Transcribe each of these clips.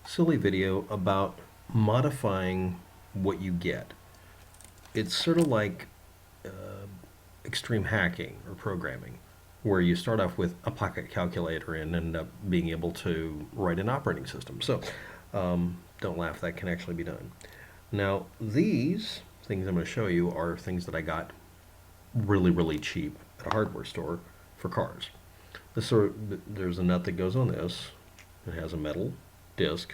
silly video about modifying what you get. It's sort of like extreme hacking or programming, where you start off with a pocket calculator and end up being able to write an operating system. So don't laugh, that can actually be done. Now, these things I'm going to show you are things that I got really, really cheap at a hardware store for cars. There's a nut that goes on this. It has a metal disc.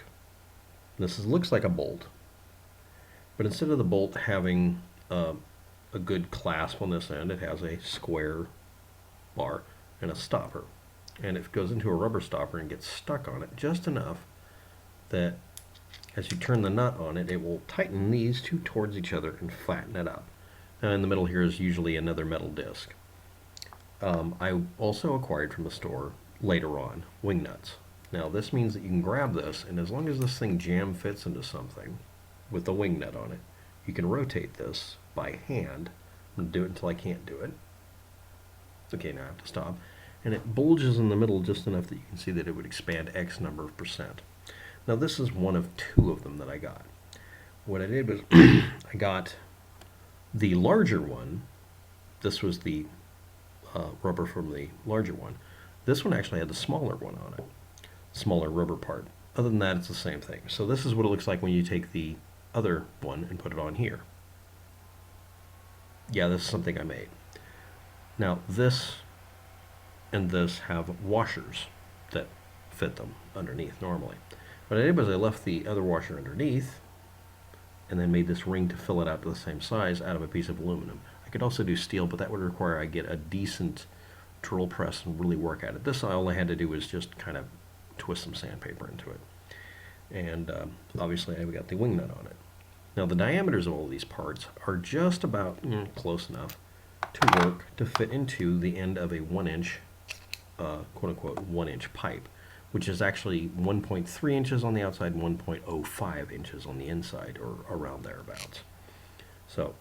Looks like a bolt, but instead of the bolt having a good clasp on this end, it has a square bar and a stopper. And it goes into a rubber stopper and gets stuck on it just enough that as you turn the nut on it, it will tighten these two towards each other and flatten it up. And in the middle here is usually another metal disc. I also acquired from the store later on wing nuts. Now this means that you can grab this, and as long as this thing jam fits into something with the wing nut on it, you can rotate this by hand. I'm going to do it until I can't do it. Okay, now I have to stop. And it bulges in the middle just enough that you can see that it would expand X number of percent. Now this is one of two of them that I got. What I did was I got the larger one. This was the rubber from the larger one. This one actually had the smaller one on it. Smaller rubber part. Other than that, it's the same thing. So this is what it looks like when you take the other one and put it on here. Yeah, this is something I made. Now this and this have washers that fit them underneath normally. What I did was I left the other washer underneath and then made this ring to fill it out to the same size out of a piece of aluminum. I could also do steel, but that would require I get a decent drill press and really work at it. This, all I had to do was just kind of twist some sandpaper into it. And obviously I've got the wing nut on it. Now the diameters of all these parts are just about close enough to work to fit into the end of a 1-inch, quote-unquote, 1-inch pipe, which is actually 1.3 inches on the outside and 1.05 inches on the inside, or around thereabouts. So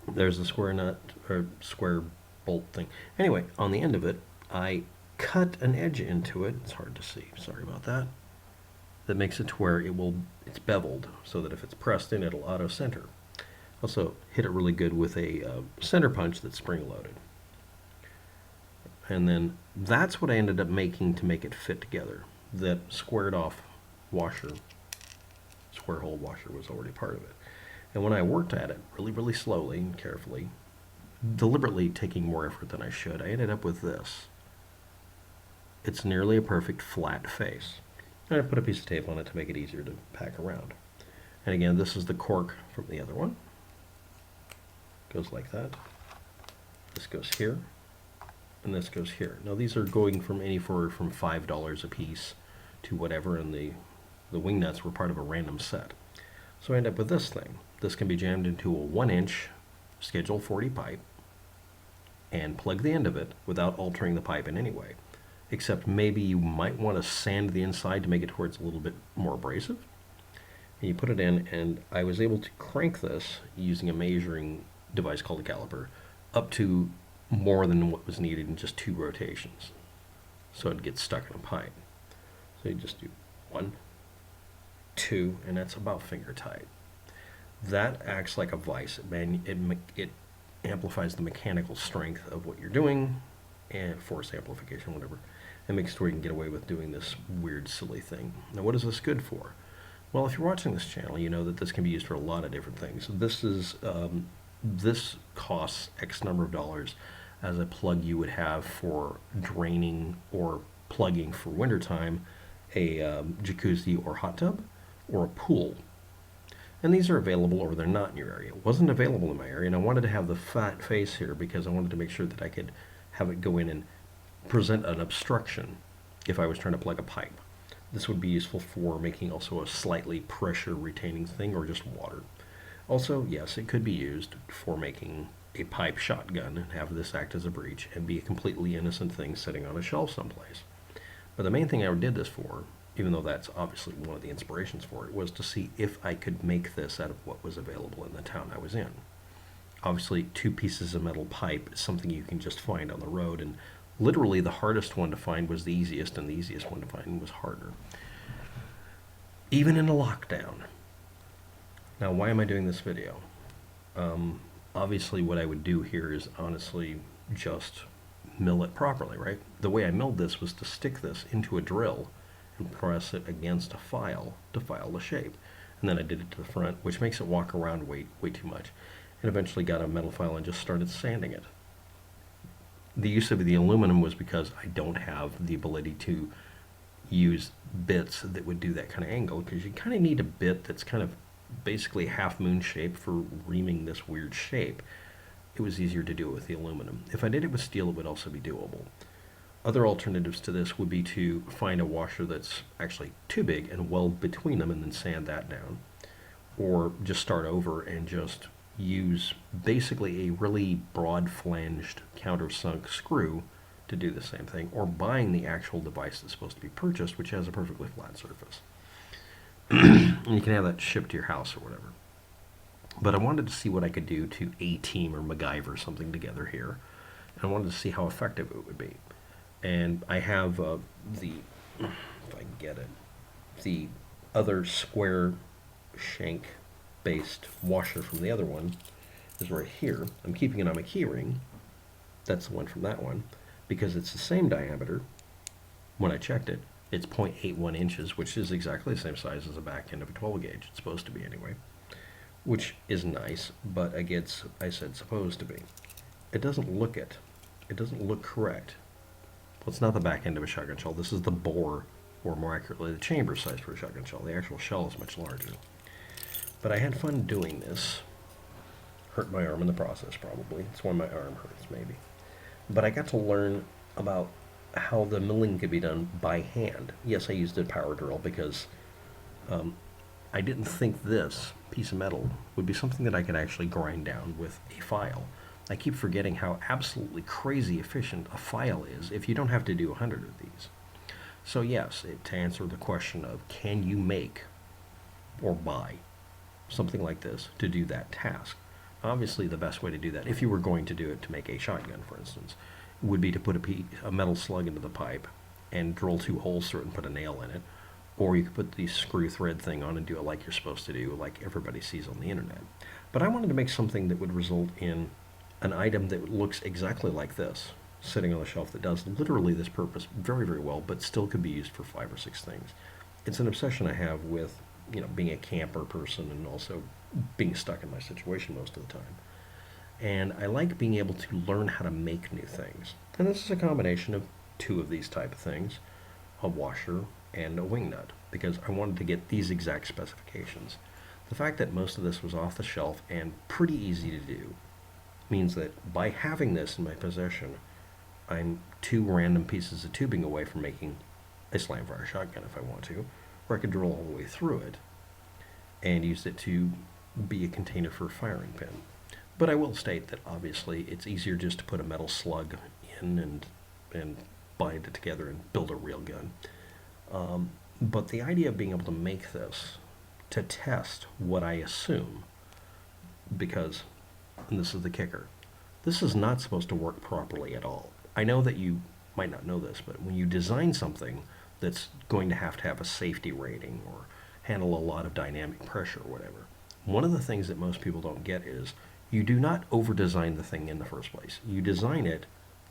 there's the square nut, or square bolt thing. Anyway, on the end of it, I cut an edge into it. It's hard to see, sorry about that. That makes it to where it's beveled, so that if it's pressed in, it'll auto-center. Also, hit it really good with a center punch that's spring-loaded. And then that's what I ended up making to make it fit together. That squared off washer, square hole washer, was already part of it. And when I worked at it really, really slowly and carefully, deliberately taking more effort than I should, I ended up with this. It's nearly a perfect flat face. And I put a piece of tape on it to make it easier to pack around. And again, this is the cork from the other one. Goes like that. This goes here. And this goes here. Now these are going from anywhere from $5 a piece to whatever, and the wing nuts were part of a random set. So I end up with this thing. This can be jammed into a 1-inch Schedule 40 pipe and plug the end of it without altering the pipe in any way. Except maybe you might want to sand the inside to make it towards a little bit more abrasive. And you put it in, and I was able to crank this using a measuring device called a caliper up to more than what was needed in just 2 rotations. So it gets stuck in a pipe. So you just do 1, 2, and that's about finger tight. That acts like a vise. It amplifies the mechanical strength of what you're doing, and force amplification, whatever, and makes it where you can get away with doing this weird, silly thing. Now, what is this good for? Well, if you're watching this channel, you know that this can be used for a lot of different things. This costs X number of dollars as a plug you would have for draining or plugging for wintertime a jacuzzi or hot tub or a pool. And these are available, or they're not in your area. It wasn't available in my area, and I wanted to have the fat face here because I wanted to make sure that I could have it go in and present an obstruction if I was trying to plug a pipe. This would be useful for making also a slightly pressure retaining thing, or just water. Also, yes, it could be used for making a pipe shotgun and have this act as a breech and be a completely innocent thing sitting on a shelf someplace. But the main thing I did this for, even though that's obviously one of the inspirations for it, was to see if I could make this out of what was available in the town I was in. Obviously, 2 pieces of metal pipe is something you can just find on the road, and literally the hardest one to find was the easiest, and the easiest one to find was harder. even in a lockdown. Now, why am I doing this video? Obviously, what I would do here is honestly just mill it properly, right? The way I milled this was to stick this into a drill and press it against a file to file the shape. And then I did it to the front, which makes it walk around way too much. And eventually got a metal file and just started sanding it. The use of the aluminum was because I don't have the ability to use bits that would do that kind of angle, because you kind of need a bit that's kind of basically half moon shape for reaming this weird shape. It was easier to do it with the aluminum. If I did it with steel, it would also be doable. Other alternatives to this would be to find a washer that's actually too big and weld between them and then sand that down. Or just start over and just use basically a really broad flanged countersunk screw to do the same thing, or buying the actual device that's supposed to be purchased, which has a perfectly flat surface. And you can have that shipped to your house or whatever. But I wanted to see what I could do to A-team or MacGyver something together here. And I wanted to see how effective it would be. And I have if I can get it, the other square shank based washer from the other one is right here. I'm keeping it on my key ring. That's the one from that one, because it's the same diameter. When I checked it, it's 0.81 inches, which is exactly the same size as the back end of a 12 gauge. It's supposed to be anyway, which is nice, but I said supposed to be. It doesn't look it. It doesn't look correct. Well, it's not the back end of a shotgun shell. This is the bore, or more accurately, the chamber size for a shotgun shell. The actual shell is much larger. But I had fun doing this. Hurt my arm in the process, probably. It's why my arm hurts, maybe. But I got to learn about how the milling could be done by hand. Yes, I used a power drill because I didn't think this piece of metal would be something that I could actually grind down with a file. I keep forgetting how absolutely crazy efficient a file is if you don't have to do 100 of these. So yes, to answer the question of can you make or buy something like this to do that task, obviously the best way to do that, if you were going to do it to make a shotgun, for instance, would be to put a metal slug into the pipe and drill 2 holes through it and put a nail in it. Or you could put the screw thread thing on and do it like you're supposed to do, like everybody sees on the internet. But I wanted to make something that would result in an item that looks exactly like this, sitting on the shelf, that does literally this purpose very, very well, but still could be used for 5 or 6 things. It's an obsession I have with, being a camper person and also being stuck in my situation most of the time. And I like being able to learn how to make new things. And this is a combination of 2 of these type of things, a washer and a wing nut, because I wanted to get these exact specifications. The fact that most of this was off the shelf and pretty easy to do means that by having this in my possession, I'm 2 random pieces of tubing away from making a slam fire shotgun if I want to, or I could drill all the way through it and use it to be a container for a firing pin. But I will state that obviously it's easier just to put a metal slug in and bind it together and build a real gun. But the idea of being able to make this to test what I assume, because, and this is the kicker, this is not supposed to work properly at all. I know that you might not know this, but when you design something that's going to have a safety rating or handle a lot of dynamic pressure or whatever, one of the things that most people don't get is you do not over-design the thing in the first place. You design it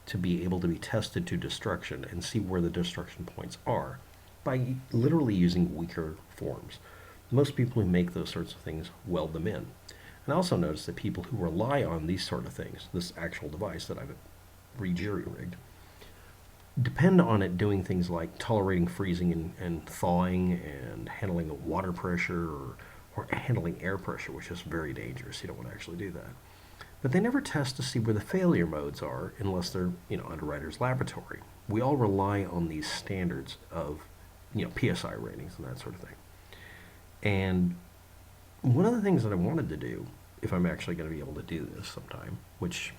to be able to be tested to destruction and see where the destruction points are by literally using weaker forms. Most people who make those sorts of things weld them in. And I also notice that people who rely on these sort of things, this actual device that I've re-jury-rigged, depend on it doing things like tolerating freezing and thawing and handling the water pressure or handling air pressure, which is very dangerous. You don't want to actually do that. But they never test to see where the failure modes are unless they're, Underwriter's Laboratory. We all rely on these standards of, PSI ratings and that sort of thing. And one of the things that I wanted to do, if I'm actually going to be able to do this sometime, which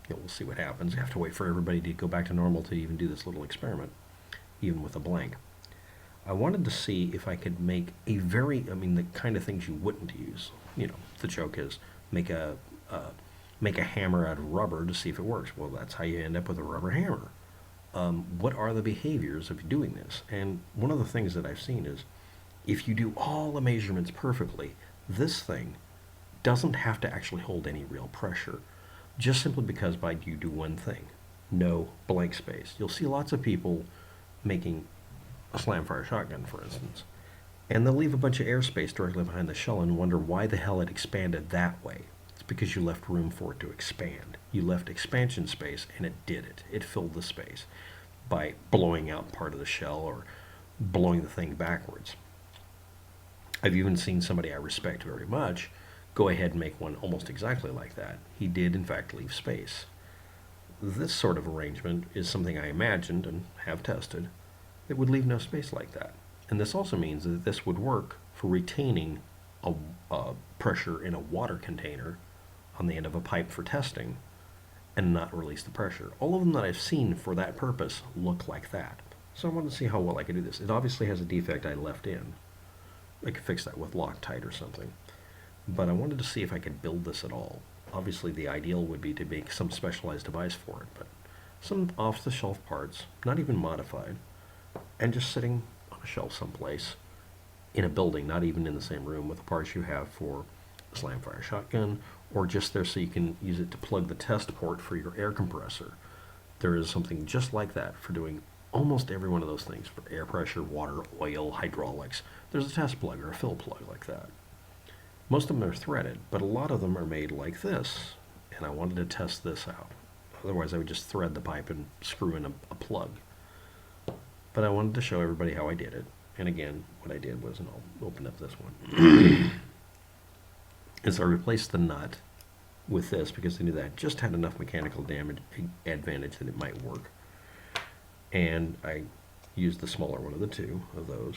we'll see what happens. I have to wait for everybody to go back to normal to even do this little experiment, even with a blank. I wanted to see if I could make the kind of things you wouldn't use. The joke is make a hammer out of rubber to see if it works. Well, that's how you end up with a rubber hammer. What are the behaviors of doing this? And one of the things that I've seen is if you do all the measurements perfectly, this thing doesn't have to actually hold any real pressure, just simply because by you do one thing, no blank space. You'll see lots of people making a slam fire shotgun, for instance, and they'll leave a bunch of airspace directly behind the shell and wonder why the hell it expanded that way. It's because you left room for it to expand. You left expansion space, and it did it. It filled the space by blowing out part of the shell or blowing the thing backwards. I've even seen somebody I respect very much go ahead and make one almost exactly like that. He did, in fact, leave space. This sort of arrangement is something I imagined and have tested. It would leave no space like that. And this also means that this would work for retaining a pressure in a water container on the end of a pipe for testing and not release the pressure. All of them that I've seen for that purpose look like that. So I wanted to see how well I could do this. It obviously has a defect I left in. I could fix that with Loctite or something. But I wanted to see if I could build this at all. Obviously the ideal would be to make some specialized device for it, but some off-the-shelf parts, not even modified, and just sitting on a shelf someplace in a building, not even in the same room with the parts you have for a slam fire shotgun, or just there so you can use it to plug the test port for your air compressor. There is something just like that for doing almost every one of those things for air pressure, water, oil, hydraulics. There's a test plug or a fill plug like that. Most of them are threaded, but a lot of them are made like this, and I wanted to test this out. Otherwise I would just thread the pipe and screw in a plug. But I wanted to show everybody how I did it. And again, what I did was, and I'll open up this one, is I replaced the nut with this because I knew that I just had enough mechanical advantage that it might work. And I used the smaller one of the two of those.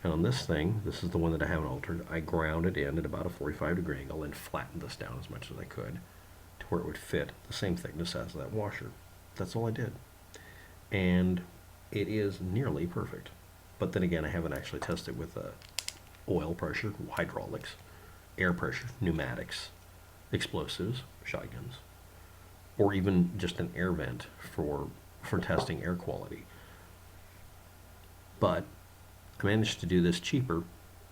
And on this thing, this is the one that I haven't altered, I ground it in at about a 45-degree angle and flattened this down as much as I could to where it would fit the same thickness as that washer. That's all I did. And it is nearly perfect. But then again, I haven't actually tested with oil pressure, hydraulics, air pressure, pneumatics, explosives, shotguns, or even just an air vent for testing air quality. But I managed to do this cheaper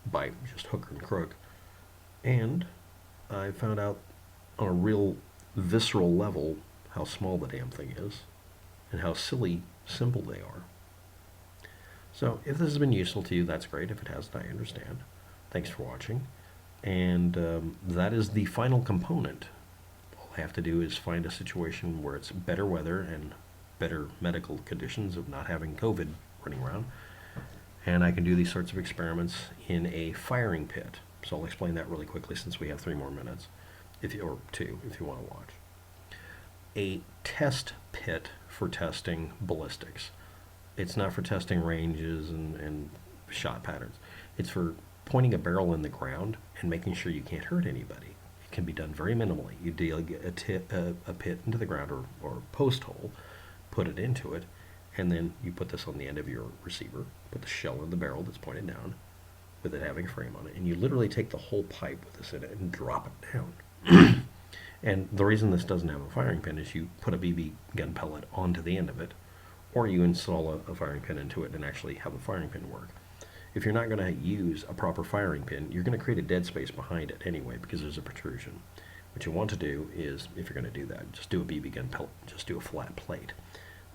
by just hook and crook, and I found out on a real visceral level how small the damn thing is and how silly simple they are. So if this has been useful to you, that's great. If it hasn't, I understand. Thanks for watching. And that is the final component. All I have to do is find a situation where it's better weather and better medical conditions of not having COVID running around. And I can do these sorts of experiments in a firing pit. So I'll explain that really quickly since we have 3 more minutes, or 2, if you want to watch. A test pit for testing ballistics. It's not for testing ranges and shot patterns. It's for pointing a barrel in the ground and making sure you can't hurt anybody. It can be done very minimally. You dig a pit into the ground or post hole, put it into it, and then you put this on the end of your receiver, put the shell in the barrel that's pointed down, with it having a frame on it, and you literally take the whole pipe with this in it and drop it down. And the reason this doesn't have a firing pin is you put a BB gun pellet onto the end of it, or you install a firing pin into it and actually have the firing pin work. If you're not going to use a proper firing pin, you're going to create a dead space behind it anyway because there's a protrusion. What you want to do is, if you're going to do that, just do a BB gun pellet, just do a flat plate.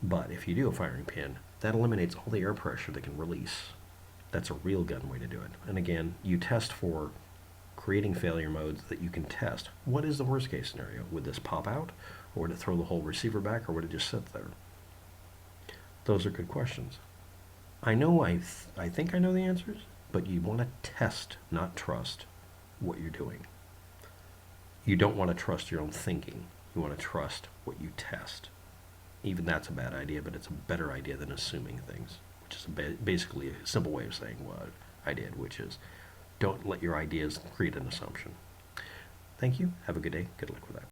But if you do a firing pin, that eliminates all the air pressure that can release. That's a real gun way to do it. And again, you test for creating failure modes that you can test. What is the worst case scenario? Would this pop out? Or would it throw the whole receiver back? Or would it just sit there? Those are good questions. I know I think I know the answers, but you want to test, not trust what you're doing. You don't want to trust your own thinking. You want to trust what you test. Even that's a bad idea, but it's a better idea than assuming things, which is basically a simple way of saying what I did, which is don't let your ideas create an assumption. Thank you. Have a good day. Good luck with that.